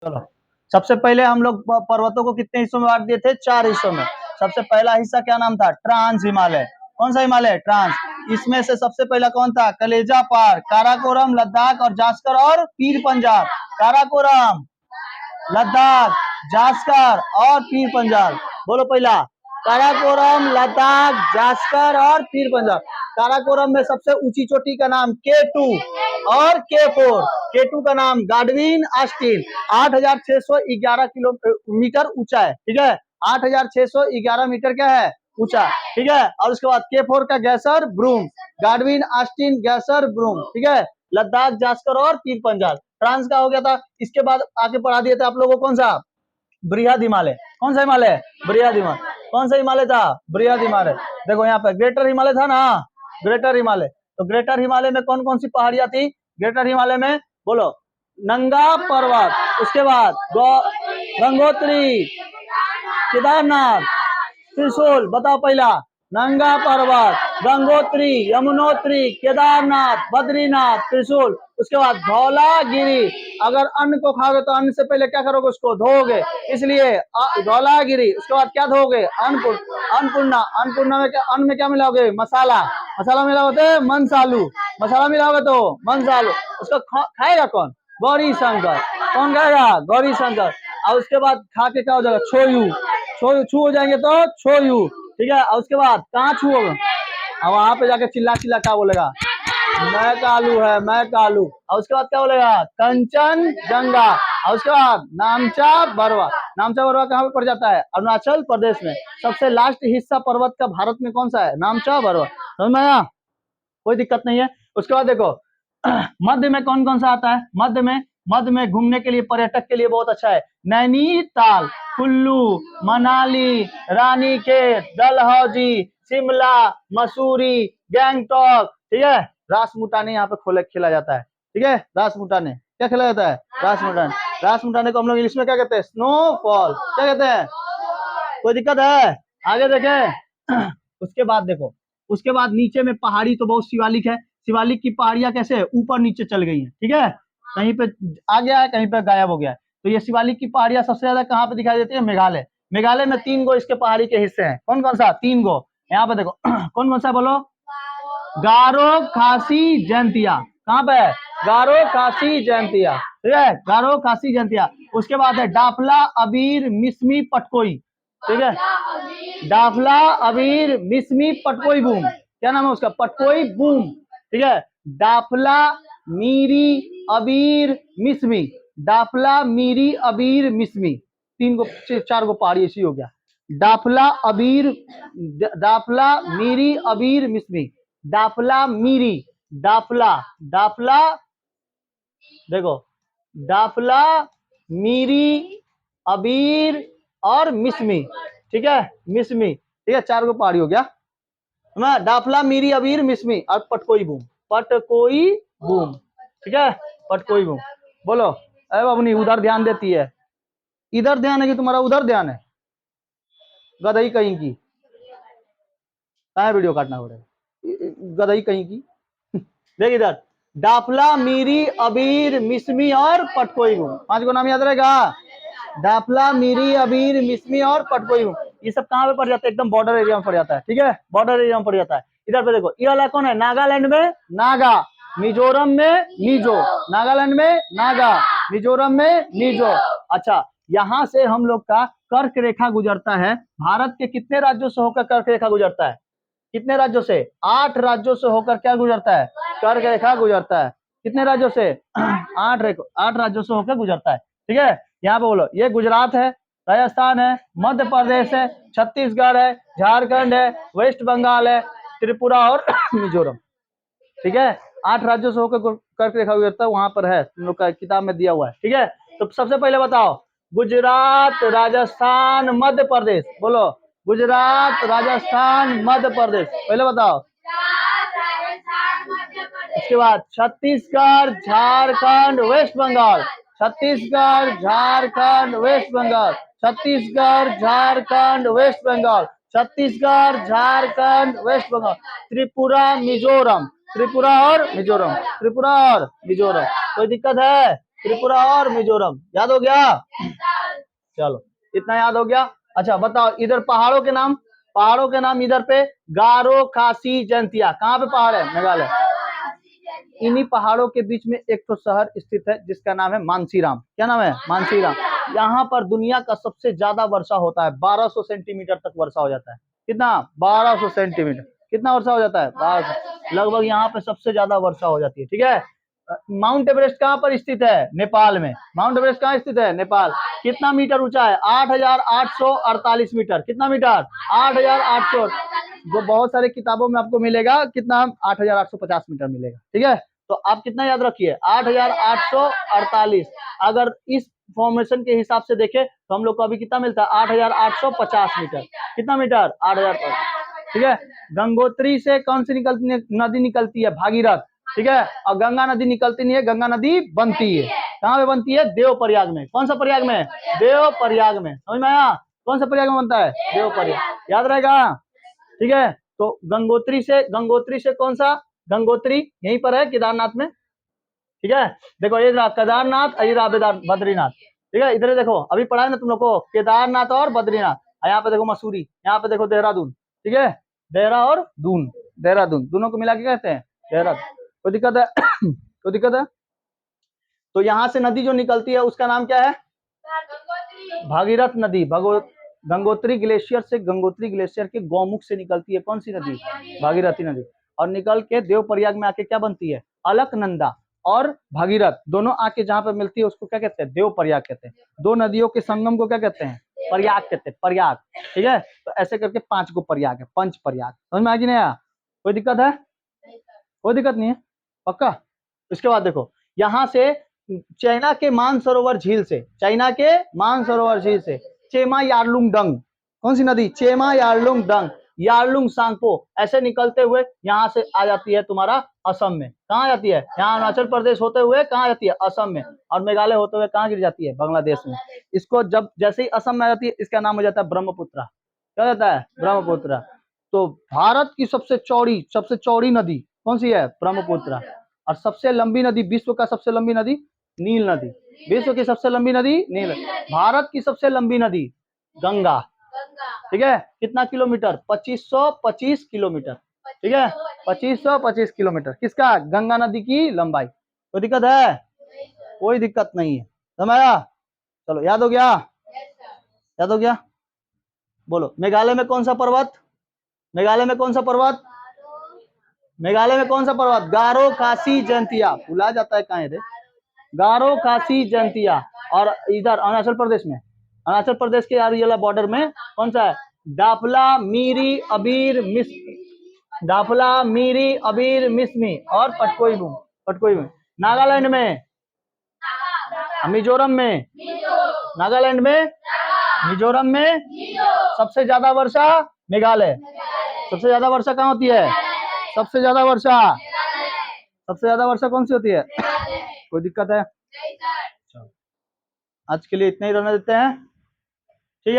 चलो, सबसे पहले हम लोग पर्वतों को कितने हिस्सों में बांट दिए थे? 4 हिस्सों में। सबसे पहला हिस्सा क्या नाम था? ट्रांस हिमालय। कौन सा हिमालय? ट्रांस। इसमें से सबसे पहला कौन था? कलेजा पार, काराकोरम, लद्दाख और जास्कर और पीर पंजाल। काराकोरम, लद्दाख, जास्कर और पीर पंजाल। बोलो पहला। काराकोरम, लद्दाख, जास्कर और पीर पंजाल। काराकोरम में सबसे ऊंची चोटी का नाम K2 और K4। K2 का नाम गाडविन ऑस्टिन, 8,611 किलोमीटर ऊंचा है। ठीक है, 8,611 मीटर क्या है? ऊंचा। ठीक है, और उसके बाद K4 का गैसर ब्रूम, गाडविन ऑस्टिन गैसर ब्रूम। ठीक है, लद्दाख, जास्कर और पीर पंजाल। फ्रांस का हो गया था। इसके बाद आगे पढ़ा दिए थे आप लोगों को कौन सा? बृहद हिमालय। कौन सा हिमालय? बृहद हिमालय। कौन सा हिमालय था? बृहद हिमालय। देखो यहाँ पे ग्रेटर हिमालय था ना, ग्रेटर हिमालय। तो ग्रेटर हिमालय में कौन कौन सी पहाड़ियां थी? ग्रेटर हिमालय में बोलो, नंगा पर्वत, उसके बाद गंगोत्री, केदारनाथ, त्रिशूल। बताओ पहला। नंगा पर्वत, गंगोत्री, यमुनोत्री, केदारनाथ, बद्रीनाथ, त्रिशूल। उसके बाद धौलागिरी। अगर अन्न को खाओगे तो अन्न से पहले क्या करोगे? उसको धोओगे, इसलिए धौलागिरी। उसके बाद क्या धोओगे? अन्नपूर्णा। अन्नपूर्णा में क्या? अन्न में क्या मिलाओगे? मसाला। मसाला मिलाओगे? मनसालू। मसाला मिलाओगे तो मनसालू। उसको खाएगा कौन? गौरी शंकर। कौन खाएगा? गौरी शंकर। और उसके बाद खा के क्या हो जाएगा? छोयू। छोयू छू हो जाएंगे तो छोयू। ठीक है, और उसके बाद कहाँ छू होगा? और वहां पे जाके चिल्ला चिल्ला क्या बोलेगा? मैं कालू है, मैं कालू। और उसके बाद क्या बोलेगा? कंचनजंगा। और उसके बाद नामचा बरवा। नामचा बरवा कहाँ पे पड़ जाता है? अरुणाचल प्रदेश में। सबसे लास्ट हिस्सा पर्वत का भारत में कौन सा है? नामचा बरवा। समझ में आया? कोई दिक्कत नहीं है। उसके बाद देखो मध्य में कौन कौन सा आता है? मध्य में घूमने के लिए, पर्यटक के लिए बहुत अच्छा है। नैनीताल, कुल्लू, मनाली, रानीखेत, डलहौजी, शिमला, मसूरी, गैंगटॉक। ठीक है, रासमुटाने यहाँ पे खेला जाता है। ठीक है, रासमुटाने क्या खेला जाता है? रासमुटाने। रासमुटाने को हम लोग इंग्लिश में क्या कहते हैं? स्नोफॉल। क्या कहते हैं? कोई दिक्कत है? आगे देखें उसके बाद देखो, उसके बाद नीचे में पहाड़ी तो बहुत शिवालिक है। शिवालिक की पहाड़ियां कैसे है? ऊपर नीचे चल गई है। ठीक है, कहीं पे आ गया है, कहीं पे गायब हो गया है। तो ये शिवालिक की पहाड़ियां सबसे ज्यादा कहाँ पे दिखाई देती है? मेघालय। मेघालय में 3 गो इसके पहाड़ी के हिस्से हैं। कौन कौन सा? 3 गो। यहाँ पे देखो कौन कौन सा बोलो? गारो, खासी, जयंतिया। कहाँ पे है? गारो, खासी, जयंतिया। ठीक है, गारो, खासी, जयंतिया। उसके बाद है डाफला, अबीर, मिसमी, पटकोई। ठीक है, डाफला, अबीर, मिसमी, पटकोई बूम। क्या नाम है उसका? पटकोई बूम। ठीक है, डाफला, मीरी, अबीर, मिसमी। डाफला, मीरी, अबीर, मिसमी। 3 गो 4 गो पहाड़ी ऐसी हो गया। डाफला, अबीर, डाफला, मीरी, अबीर, मिसमी। डाफला, मीरी, डाफला, डाफला, देखो, डाफला, मीरी, अबीर और मिसमी। ठीक है, मिसमी। ठीक है, 4 गो पहाड़ी हो गया ना। डाफला, मीरी, अबीर, मिसमी और पटकोई बूम। पटकोई बूम। ठीक है, पटकोई बूम। बोलो। अरे बाबू उधर ध्यान देती है, इधर ध्यान है कि तुम्हारा उधर ध्यान है? गदई कहीं की। कहाँ वीडियो काटना पड़ेगा? गदई कहीं की देख इधर। डाफला, मीरी, अबीर, मिसमी और पटकोई बूम। 5 गो नाम याद रहेगा। डाफला, मीरी, अबीर, मिसमी और पटकोई बूम। ये सब कहाँ पे पड़ जाता है? एकदम बॉर्डर एरिया में पड़ जाता है। ठीक है, बॉर्डर एरिया में पड़ जाता है। इधर पे देखो, ये वाला कौन है? नागालैंड में नागा, मिजोरम में मिजो। नागालैंड में नागा, मिजोरम में मिजो। अच्छा, यहाँ से हम लोग का कर्क रेखा गुजरता है। भारत के कितने राज्यों से होकर कर्क रेखा गुजरता है? कितने राज्यों से? 8 राज्यों से होकर क्या गुजरता है? कर्क रेखा गुजरता है। कितने राज्यों से? 8 राज्यों से होकर गुजरता है। ठीक है, यहाँ पे बोलो, ये गुजरात है, राजस्थान है, मध्य प्रदेश है, छत्तीसगढ़ है, झारखंड है, वेस्ट बंगाल है, त्रिपुरा और मिजोरम। ठीक है, 8 राज्यों से होकर कर्क रेखा गुजरता है। वहां पर है, तुम लोग का किताब में दिया हुआ है। ठीक है, तो सबसे पहले बताओ, गुजरात, राजस्थान, मध्य प्रदेश। बोलो, गुजरात, राजस्थान, मध्य प्रदेश। पहले बताओ। उसके बाद छत्तीसगढ़, झारखंड, वेस्ट बंगाल। छत्तीसगढ़, झारखंड, वेस्ट बंगाल। छत्तीसगढ़, झारखंड, वेस्ट बंगाल। छत्तीसगढ़, झारखंड, वेस्ट बंगाल। त्रिपुरा, मिजोरम। त्रिपुरा और मिजोरम, त्रिपुरा और मिजोरम। कोई दिक्कत है? त्रिपुरा और मिजोरम। याद हो गया? चलो इतना याद हो गया। अच्छा बताओ इधर पहाड़ों के नाम, पहाड़ों के नाम इधर पे गारो, खासी, जयंतिया, कहाँ पे पहाड़ है? मेघालय। इन्हीं पहाड़ों के बीच में एक तो शहर स्थित है जिसका नाम है मानसीराम। क्या नाम है? मानसीराम। यहाँ पर दुनिया का सबसे ज्यादा वर्षा होता है, 1200 सेंटीमीटर तक वर्षा हो जाता है। कितना? 1200 सेंटीमीटर। कितना वर्षा हो जाता है? 1200। लगभग यहाँ पे सबसे ज्यादा वर्षा हो जाती है। ठीक है। माउंट एवरेस्ट कहाँ पर स्थित है? नेपाल में। माउंट एवरेस्ट कहाँ स्थित है? नेपाल। कितना मीटर ऊंचा है? 8,848 मीटर। कितना मीटर? 8,800। वो बहुत सारे किताबों में आपको मिलेगा कितना? 8,850 मीटर मिलेगा। ठीक है। तो आप कितना याद रखिए? 8,848। अगर इस फॉर्मेशन के हिसाब से देखें तो हम लोग को अभी कितना मिलता है? 8,850 मीटर। कितना मीटर? 8,000। ठीक है। गंगोत्री से कौन सी नदी निकलती है? भागीरथ। ठीक है। और गंगा नदी निकलती नहीं है, गंगा नदी बनती है। कहाँ पे बनती है? देव प्रयाग में। कौन सा प्रयाग में? देव प्रयाग में। समझ में आया? कौन सा प्रयाग में बनता है? देव प्रयाग। याद रहेगा? ठीक है। तो गंगोत्री से कौन सा? गंगोत्री यहीं पर है केदारनाथ में। ठीक है। देखो ये केदारनाथ, बद्रीनाथ। ठीक है। इधर देखो अभी पढ़ा है ना तुम लोग को, केदारनाथ और बद्रीनाथ। यहाँ पे देखो मसूरी, यहाँ पे देखो देहरादून। ठीक है। देहरा और दून, देहरादून दोनों को मिला के कहते हैं देहरादून। कोई दिक्कत है? कोई दिक्कत है? तो यहाँ से नदी जो निकलती है उसका नाम क्या है? भागीरथ नदी। गंगोत्री ग्लेशियर से, गंगोत्री ग्लेशियर के गौमुख से निकलती है कौन सी नदी? भागीरथी नदी। और निकल के देव प्रयाग में आके क्या बनती है? अलकनंदा और भागीरथ दोनों आके जहां पर मिलती है उसको क्या कहते हैं? देव प्रयाग कहते हैं। दो नदियों के संगम को क्या कहते हैं? प्रयाग कहते हैं, प्रयाग। ठीक है। तो ऐसे करके 5 को प्रयाग है, पंच प्रयाग। समझ में आ गई नहीं आया? कोई दिक्कत है? कोई दिक्कत नहीं है? पक्का? इसके बाद देखो यहाँ से चाइना के मानसरोवर झील से, चाइना के मानसरोवर झील से चेमा यारलुंग डंग, कौन सी नदी? चेमा यारलुंग डंग, यारलुंग सांगपो, ऐसे निकलते हुए यहाँ से आ जाती है तुम्हारा असम में। कहाँ जाती है? यहाँ अरुणाचल प्रदेश होते हुए कहाँ जाती है? असम में। और मेघालय होते हुए कहाँ गिर जाती है? बांग्लादेश में। इसको जब जैसे ही असम में आ जाती है इसका नाम हो जाता है ब्रह्मपुत्र। क्या जाता है? ब्रह्मपुत्र। तो भारत की सबसे चौड़ी नदी कौन सी है? ब्रह्मपुत्र। और सबसे लंबी नदी, विश्व का सबसे लंबी नदी नील नदी। विश्व की सबसे लंबी नदी नील। भारत की सबसे लंबी नदी गंगा। ठीक है। कितना किलोमीटर? 2525 किलोमीटर। ठीक है। 2525 किलोमीटर किसका? गंगा नदी की लंबाई। कोई दिक्कत है? कोई दिक्कत नहीं है। समझ आया? चलो याद हो गया? याद हो गया? बोलो मेघालय में कौन सा पर्वत? मेघालय में कौन सा पर्वत? मेघालय में कौन सा पर्वत? गारो, खासी, जयंतिया। भुला जाता है कहाँ रे? गारो, खासी, जयंतिया। और इधर अरुणाचल प्रदेश में, अरुणाचल प्रदेश के यार ये बॉर्डर में कौन सा है? दाफला, मीरी, अबीर, मिस्मी। दाफला, मीरी, अबीर, मिस्मी और पटकोईबुम। पटकोईबुम। नागालैंड में, मिजोरम में, नागालैंड में, मिजोरम में सबसे ज्यादा वर्षा मेघालय। सबसे ज्यादा वर्षा कहाँ होती है? सबसे ज्यादा वर्षा, सबसे ज्यादा वर्षा कौन सी होती है? कोई दिक्कत है? आज के लिए इतना ही रहने देते हैं।